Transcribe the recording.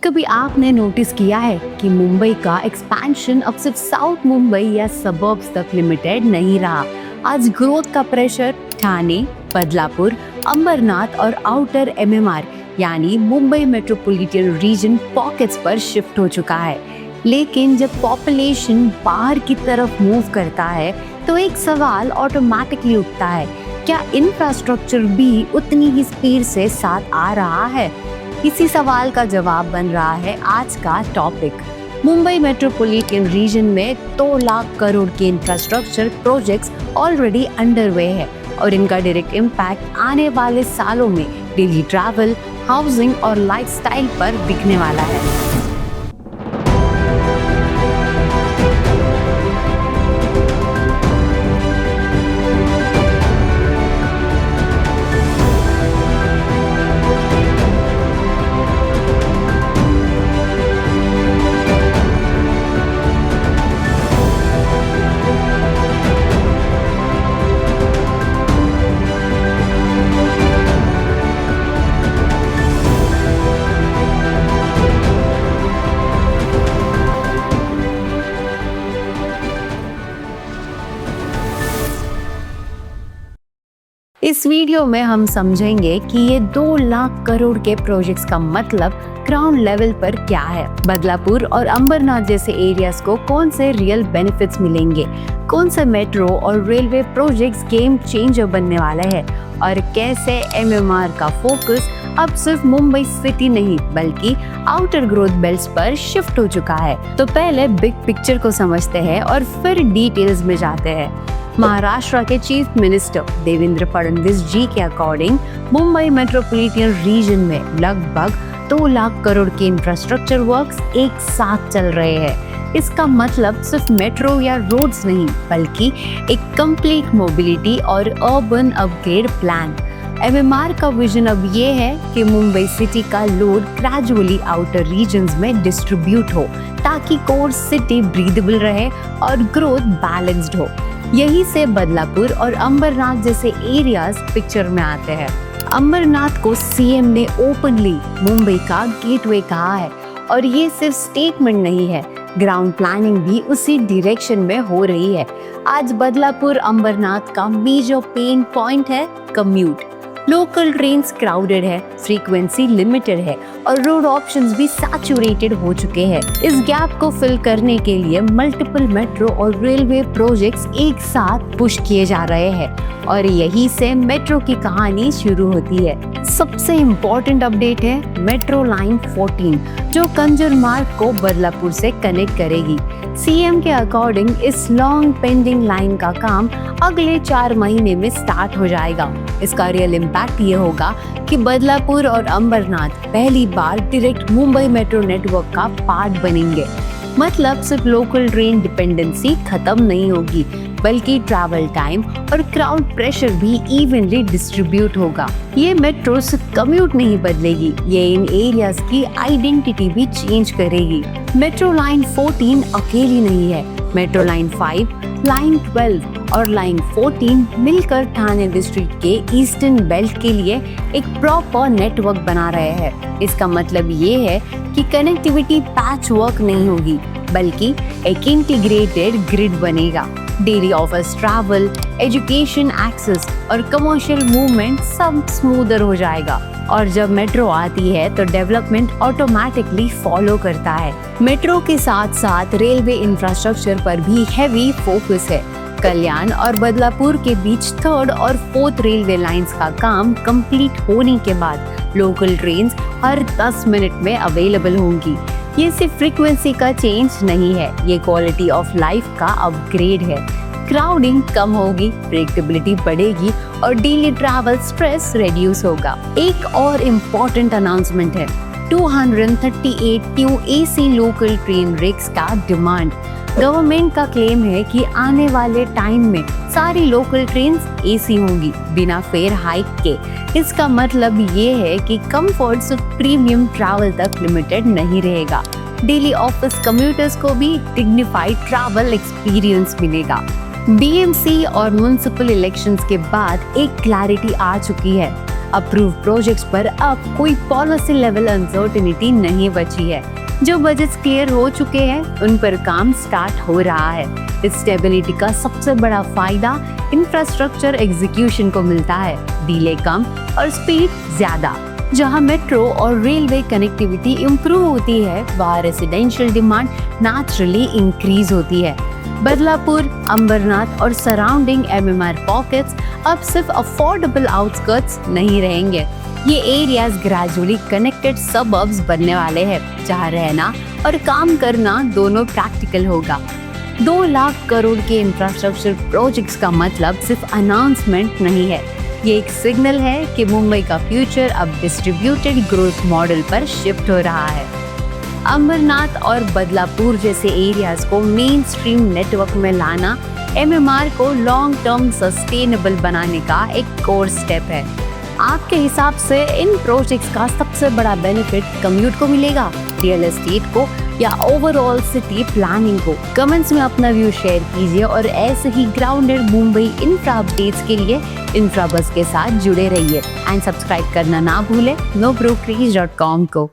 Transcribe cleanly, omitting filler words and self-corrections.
कभी आपने नोटिस किया है कि मुंबई का एक्सपेंशन अब सिर्फ साउथ मुंबई या सबर्ब्स तक लिमिटेड नहीं रहा। आज ग्रोथ का प्रेशर ठाणे, बदलापुर, अंबरनाथ और आउटर एमएमआर यानी मुंबई मेट्रोपॉलिटन रीजन पॉकेट्स पर शिफ्ट हो चुका है। लेकिन जब पॉपुलेशन बाहर की तरफ मूव करता है तो एक सवाल ऑटोमेटिकली उठता है, क्या इंफ्रास्ट्रक्चर भी उतनी ही स्पीड से साथ आ रहा है? इसी सवाल का जवाब बन रहा है आज का टॉपिक। मुंबई मेट्रोपॉलिटन रीजन में 2 लाख करोड़ के इंफ्रास्ट्रक्चर प्रोजेक्ट्स ऑलरेडी अंडरवे है और इनका डायरेक्ट इम्पैक्ट आने वाले सालों में डेली ट्रैवल, हाउसिंग और लाइफस्टाइल पर दिखने वाला है। इस वीडियो में हम समझेंगे कि ये 2 लाख करोड़ के प्रोजेक्ट्स का मतलब ग्राउंड लेवल पर क्या है, बदलापुर और अंबरनाथ जैसे एरियाज को कौन से रियल बेनिफिट्स मिलेंगे, कौन से मेट्रो और रेलवे प्रोजेक्ट्स गेम चेंजर बनने वाले हैं और कैसे एमएमआर का फोकस अब सिर्फ मुंबई सिटी नहीं बल्कि आउटर ग्रोथ बेल्ट्स पर शिफ्ट हो चुका है। तो पहले बिग पिक्चर को समझते हैं और फिर डिटेल्स में जाते हैं। महाराष्ट्र के चीफ मिनिस्टर देवेंद्र फडणवीस जी के अकॉर्डिंग मुंबई मेट्रोपॉलिटन रीजन में लगभग 2 लाख करोड़ के इंफ्रास्ट्रक्चर वर्क्स एक साथ चल रहे हैं। इसका मतलब सिर्फ मेट्रो या रोड्स नहीं बल्कि एक कंप्लीट मोबिलिटी और अर्बन अपग्रेड प्लान। एमएमआर का विजन अब ये है कि मुंबई सिटी का लोड ग्रेजुअली आउटर रीजन्स में डिस्ट्रीब्यूट हो ताकि कोर सिटी ब्रीदेबल रहे और ग्रोथ बैलेंस्ड हो। यही से बदलापुर और अंबरनाथ जैसे एरियाज पिक्चर में आते हैं। अंबरनाथ को सीएम ने ओपनली मुंबई का गेटवे कहा है और ये सिर्फ स्टेटमेंट नहीं है, ग्राउंड प्लानिंग भी उसी डायरेक्शन में हो रही है। आज बदलापुर अंबरनाथ का मेजर पेन पॉइंट है कम्यूट। लोकल ट्रेन्स क्राउडेड है, फ्रीक्वेंसी लिमिटेड है और रोड ऑप्शंस भी सैचुरेटेड हो चुके हैं। इस गैप को फिल करने के लिए मल्टीपल मेट्रो और रेलवे प्रोजेक्ट्स एक साथ पुश किए जा रहे हैं और यही से मेट्रो की कहानी शुरू होती है। सबसे इम्पोर्टेंट अपडेट है मेट्रो लाइन 14 जो कंजर मार्ग को बदलापुर से कनेक्ट करेगी। सीएम के अकॉर्डिंग इस लॉन्ग पेंडिंग लाइन का काम अगले 4 महीने में स्टार्ट हो जाएगा। इसका रियल इम्पैक्ट ये होगा कि बदलापुर और अंबरनाथ पहली बार डायरेक्ट मुंबई मेट्रो नेटवर्क का पार्ट बनेंगे। मतलब सिर्फ लोकल ट्रेन डिपेंडेंसी खत्म नहीं होगी बल्कि ट्रैवल टाइम और क्राउड प्रेशर भी इवनली डिस्ट्रीब्यूट होगा। ये मेट्रो सिर्फ कम्यूट नहीं बदलेगी, ये इन एरियाज की आइडेंटिटी भी चेंज करेगी। मेट्रो लाइन 14 अकेली नहीं है, मेट्रो लाइन 5, लाइन 12 और लाइन 14 मिलकर ठाणे डिस्ट्रिक्ट के ईस्टर्न बेल्ट के लिए एक प्रॉपर नेटवर्क बना रहे हैं। इसका मतलब ये है कि कनेक्टिविटी पैच वर्क नहीं होगी बल्कि एक इंटीग्रेटेड ग्रिड बनेगा। Daily office travel, education access और कमर्शियल मूवमेंट सब स्मूदर हो जाएगा और जब मेट्रो आती है तो डेवलपमेंट ऑटोमेटिकली फॉलो करता है। मेट्रो के साथ साथ रेलवे इंफ्रास्ट्रक्चर पर भी हैवी फोकस है। कल्याण और बदलापुर के बीच 3rd और 4th रेलवे लाइंस का काम कंप्लीट होने के बाद लोकल ट्रेन्स हर 10 मिनट में अवेलेबल होंगी। ये सिर्फ फ्रीक्वेंसी का चेंज नहीं है, ये क्वालिटी ऑफ लाइफ का अपग्रेड है। क्राउडिंग कम होगी, प्रेडिक्टेबिलिटी बढ़ेगी और डेली ट्रैवल स्ट्रेस रिड्यूस होगा। एक और इम्पोर्टेंट अनाउंसमेंट है 238 न्यू एसी लोकल ट्रेन रिक्स का डिमांड। गवर्नमेंट का क्लेम है कि आने वाले टाइम में सारी लोकल ट्रेन्स एसी होंगी बिना फेयर हाइक के। इसका मतलब ये है कि कंफर्ट सिर्फ प्रीमियम ट्रैवल तक लिमिटेड नहीं रहेगा, डेली ऑफिस कम्यूटर्स को भी डिग्निफाइड ट्रैवल एक्सपीरियंस मिलेगा। बीएमसी और म्युनिसिपल इलेक्शंस के बाद एक क्लैरिटी आ चुकी है। अप्रूव प्रोजेक्ट्स पर अब कोई पॉलिसी लेवल अनसर्टेनिटी नहीं बची है। जो बजट्स क्लियर हो चुके हैं उन पर काम स्टार्ट हो रहा है। इस स्टेबिलिटी का सबसे बड़ा फायदा इंफ्रास्ट्रक्चर एग्जीक्यूशन को मिलता है, डिले कम और स्पीड ज्यादा। जहां मेट्रो और रेलवे कनेक्टिविटी इम्प्रूव होती है, वहां रेसिडेंशियल डिमांड नेचुरली इंक्रीज होती है। बदलापुर, अंबरनाथ और सराउंडिंग एमएमआर पॉकेट्स अब सिर्फ अफोर्डेबल आउटस्कर्ट्स नहीं रहेंगे। ये एरियाज ग्रेजुअली कनेक्टेड सबअर्ब्स बनने वाले हैं, जहां रहना और काम करना दोनों प्रैक्टिकल होगा। 2 लाख करोड़ के इंफ्रास्ट्रक्चर प्रोजेक्ट्स का मतलब सिर्फ अनाउंसमेंट नहीं है, ये एक सिग्नल है कि मुंबई का फ्यूचर अब डिस्ट्रीब्यूटेड ग्रोथ मॉडल पर शिफ्ट हो रहा है। अंबरनाथ और बदलापुर जैसे एरियाज को मेन स्ट्रीम नेटवर्क में लाना एमएमआर को लॉन्ग टर्म सस्टेनेबल बनाने का एक कोर स्टेप है। आपके हिसाब से इन प्रोजेक्ट्स का सबसे बड़ा बेनिफिट कम्यूट को मिलेगा, रियल एस्टेट को, या ओवरऑल सिटी प्लानिंग को? कमेंट्स में अपना व्यू शेयर कीजिए और ऐसे ही ग्राउंडेड मुंबई इंफ्रा अपडेट्स के लिए इंफ्राबस के साथ जुड़े रहिए एंड सब्सक्राइब करना ना भूलें nobrokerage.com को।